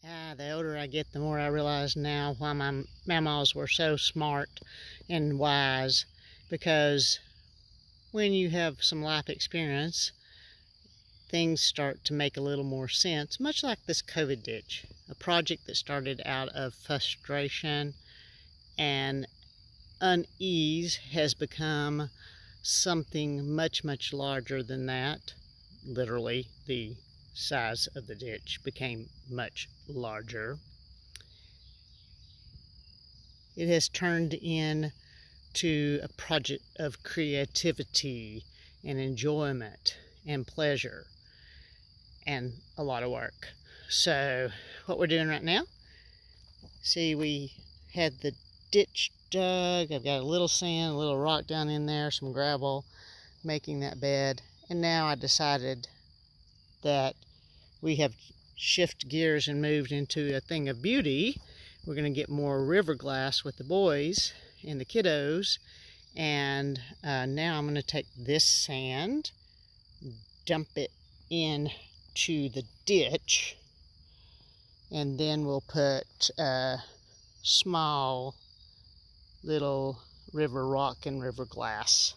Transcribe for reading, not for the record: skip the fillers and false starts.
The older I get, the more I realize now why my mamas were so smart and wise. Because when you have some life experience, things start to make a little more sense. Much like this COVID ditch, a project that started out of frustration and unease has become something much, much larger than that. Literally, the size of the ditch became much larger. It has turned into a project of creativity and enjoyment and pleasure and a lot of work. So what we're doing right now, see, we had the ditch dug. I've got a little sand, a little rock down in there, some gravel, making that bed. And now I decided that we have shifted gears and moved into a thing of beauty. We're going to get more river glass with the boys and the kiddos. And now I'm going to take this sand, dump it into the ditch, and then we'll put small little river rock and river glass.